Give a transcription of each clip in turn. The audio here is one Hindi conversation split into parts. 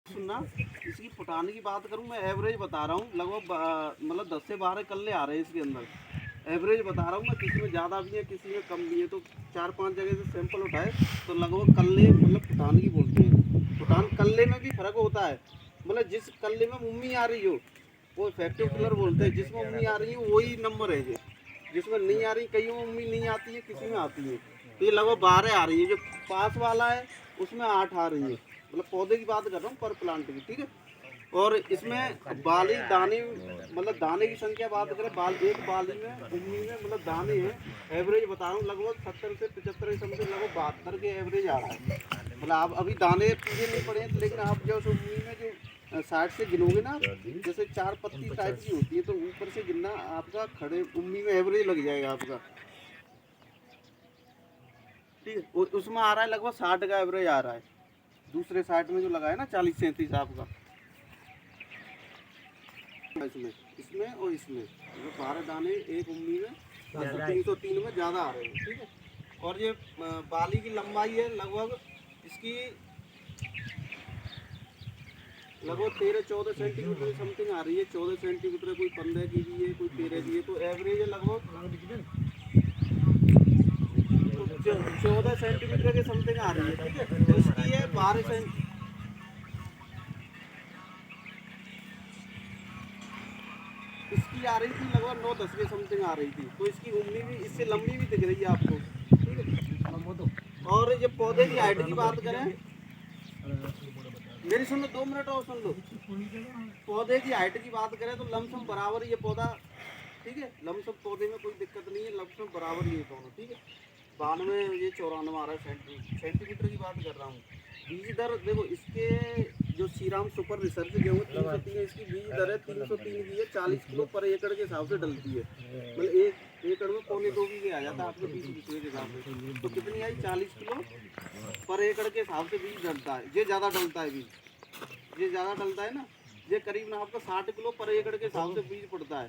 सुनना, इसकी फुटाने की बात करूं मैं, एवरेज बता रहा हूँ लगभग मतलब 10 से 12 कल्ले आ रहे हैं इसके अंदर। एवरेज बता रहा हूँ मैं, किसी में ज़्यादा भी है किसी में कम भी है। तो 4-5 जगह से सैंपल उठाए तो लगभग कल्ले मतलब फुटान की बोलते हैं। फुटान कल्ले में भी फर्क होता है, मतलब जिस कल्ले में मुम्मी आ रही हो वो इफेक्टिव किलर बोलते हैं, जिसमें मुम्मी आ रही है वही नंबर है ये। जिसमें नहीं आ रही, कई में मुम्मी नहीं आती है, किसी में आती है। तो ये लगभग 12 आ रही है। जो पास वाला है उसमें 8 आ रही है, मतलब पौधे की बात कर रहा हूँ पर प्लांट की, ठीक है। और इसमें बाली दाने, मतलब दाने की संख्या बात करें, एक बाली में उम्मी में मतलब दाने हैं, एवरेज बता रहा हूँ लगभग 70 से 75 समथिंग, लगभग 72 के एवरेज आ रहा है। मतलब आप अभी दाने पूरे नहीं पड़े हैं, लेकिन आप जो उम्मी में जो साइड से गिनोगे ना, जैसे 4 पत्ती टाइप की होती है, तो ऊपर से गिनना आपका खड़े उम्मी में एवरेज लग जाएगा आपका, ठीक है। उसमें आ रहा है लगभग 60 का एवरेज आ रहा है। दूसरे साइड में जो लगा है ना 40-37 आपका, इसमें इसमें और इसमें जो 12 दाने एक उम्मी में 303 में ज़्यादा आ रहे हैं, ठीक है। और ये बाली की लंबाई है लगभग इसकी लगभग 13-14 सेंटीमीटर समथिंग आ रही है। 14 सेंटीमीटर, कोई 15 की भी है, कोई 13 की है। तो एवरेज है लगभग 14 सेंटीमीटर के समथिंग आ रही है, ठीक है। तो इसकी है 12 सेंट, इसकी आ रही थी लगभग 9-10 के समथिंग आ रही थी। तो इसकी उम्मी भी इससे लंबी भी दिख रही है आपको, ठीक है। और ये पौधे की हाइट की बात करें, मेरी सुन लो 2 मिनट और सुन लो। पौधे की हाइट की बात करें तो लमसम बराबर ये पौधा, ठीक है। लमसम पौधे में कोई दिक्कत नहीं है, लमसम बराबर ये दोनों, ठीक है। 92 ये 94 आ रहा है सेंटीमीटर की बात कर रहा हूँ। बीज दर देखो इसके, जो श्रीराम सुपर रिसर्च गेहूँ 303 इसकी बीज दर है 303 की है। 40 किलो पर एकड़ के हिसाब से डलती है, मतलब एक एकड़ में 1.25 बीघे आ जाता है आपके 20 बिस्वे के हिसाब से। तो कितनी आई, 40 किलो पर एकड़ के हिसाब से बीज डलता है। ये ज़्यादा डलता है बीज, ये ज़्यादा डलता है ना। ये करीब ना आपका 60 किलो पर एकड़ के हिसाब से बीज पड़ता है।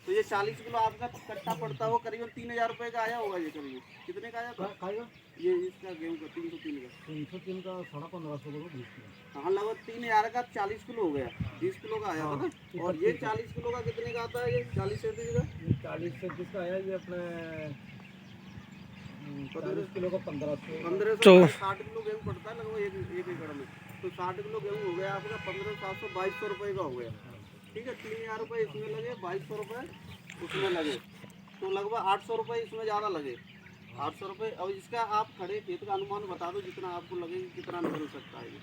तो ये 40 किलो आपका कट्टा पड़ता है, वो करीबन 3000 रुपये का आया होगा। ये करीब कितने का आया था ये इसका गेहूँ का 303 का 303 का 1550 को 20 किलो। हाँ लगभग 3000 का 40 किलो हो गया, 20 किलो का आया था ना। और ये 40 किलो का कितने का आता है, ये 40-37 का, ये 40-37 का आया, ये अपने 40 किलो का 1500। 1500 60 किलो गेहूँ पड़ता है लगभग एक एकड़ में। तो 60 किलो गेहूँ हो गया आपका 1500-700 2200 रुपये का हो गया, ठीक है। 3000 रुपये इसमें लगे, 2200 रुपये उसमें लगे, तो लगभग 800 रुपये इसमें ज़्यादा लगे, 800 रुपये। अब इसका आप खड़े खेत का अनुमान बता दो जितना आपको लगे कितना निकल सकता है ये।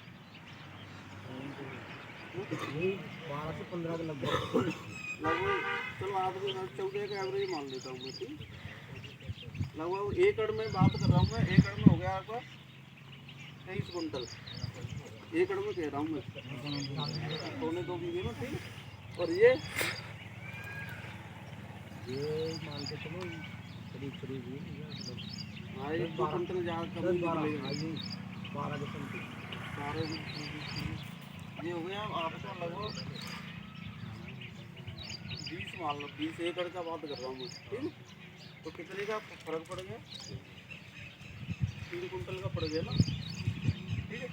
यही 12 से 15 के लगभग। लगभग चलो आपके 14 का एवरेज मान लेता हूँ मैं, ठीक। लगभग एकड़ में बात कर रहा हूँ मैं, एकड़ में हो गया आपका 23 कुंटल, एकड़ में कह रहा हूँ मैं, 2.25 बीघे में, ठीक है। और ये मान के चलो करीब हाँ 1-2 कुंटल ज़्यादा कम ही निकलेगा। 12 के समथिंग। सारे ये हो गया आपका लगभग 20 मान लो, 20 एकड़ का बात कर रहा हूँ मैं, ठीक है। तो कितने का फर्क पड़ गया, 3 कुंटल का पड़ गया ना, ठीक है।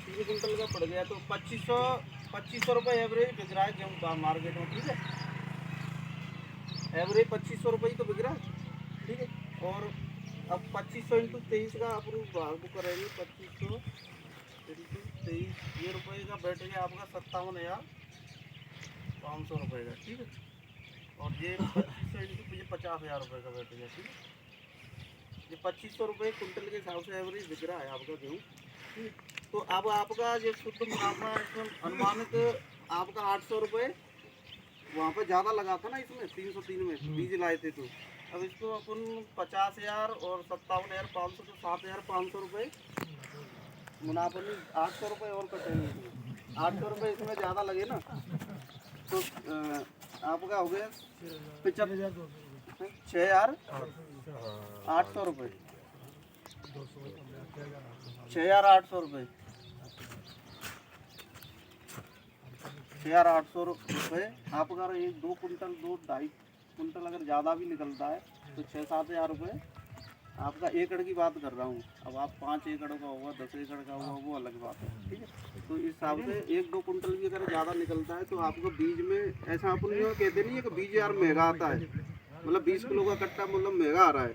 3 कुंटल का पड़ गया तो 2500 रुपये एवरेज बिक रहा है गेहूँ मार्केट में, ठीक है। एवरेज 2500 रुपये ही तो बिक रहा है, ठीक है। और अब 2500 इंटू 23 का अपन भाग करेंगे, 2500 इंटू 23 ये रुपये का बैठ गया आपका 57,500 रुपये का, ठीक है। और ये 2500 इंटू ये 50,000 रुपये का बैठ गया, ठीक है। ये 2500 रुपये कुंटल के हिसाब से एवरेज बिक रहा है आपका गेहूँ, ठीक है। तो अब आपका जो शुद्ध मुनाफा इसमें अनुमानित आपका 800 रुपये वहाँ पे ज़्यादा लगा था ना, इसमें 303 में बीज लाए थे। तो अब इसको अपन 50,000 और 57,500 तो 7,500 रुपये मुनाफा में 800 रुपये और कटेंगे इसमें। 800 रुपये इसमें ज़्यादा लगे ना, तो आपका हो गया 6,800 रुपये, 6,800 रुपये, 6,800 रुपये आपका। एक 2 कुंटल 2-2.5 कुंटल अगर ज़्यादा भी निकलता है तो 6-7 हज़ार रुपये आपका एकड़ की बात कर रहा हूँ। अब आप 5 एकड़ का होगा, 10 एकड़ का होगा, वो अलग बात है, ठीक है। तो इस हिसाब से 1-2 कुंटल भी अगर ज़्यादा निकलता है तो आपको बीज में ऐसा अपन ये कहते नहीं है कि बीज यार महंगा आता है, मतलब 20 किलो का कट्टा मतलब महंगा आ रहा है,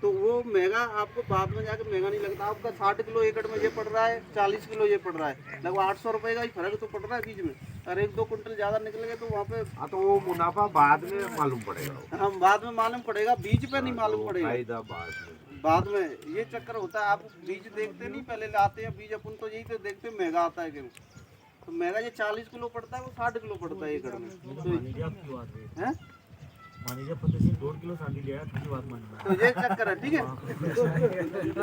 तो वो महंगा आपको बाद में जाके महंगा नहीं लगता। आपका 60 किलो एकड़ में ये पड़ रहा है, 40 किलो ये पड़ रहा है, लगभग 800 रुपये का ही फर्क तो पड़ रहा है बीज में। और 1-2 कुंटल ज़्यादा निकल गए तो वहाँ पे हाँ तो वो मुनाफा बाद में मालूम पड़ेगा, हम बाद में मालूम पड़ेगा, बीज पे नहीं मालूम पड़ेगा। फायदा बाद बाद में ये चक्कर होता है, आप बीज देखते नहीं, पहले लाते हैं बीज अपन तो यही तो देखते हैं महंगा आता है गेहूँ, तो महंगा ये 40 किलो पड़ता है, वो 60 किलो पड़ता है एकड़ में। तो हैं? मान लीजिए 1.5 किलो 60 लिया, थोड़ी बात मान तो ये चक्कर है, ठीक है।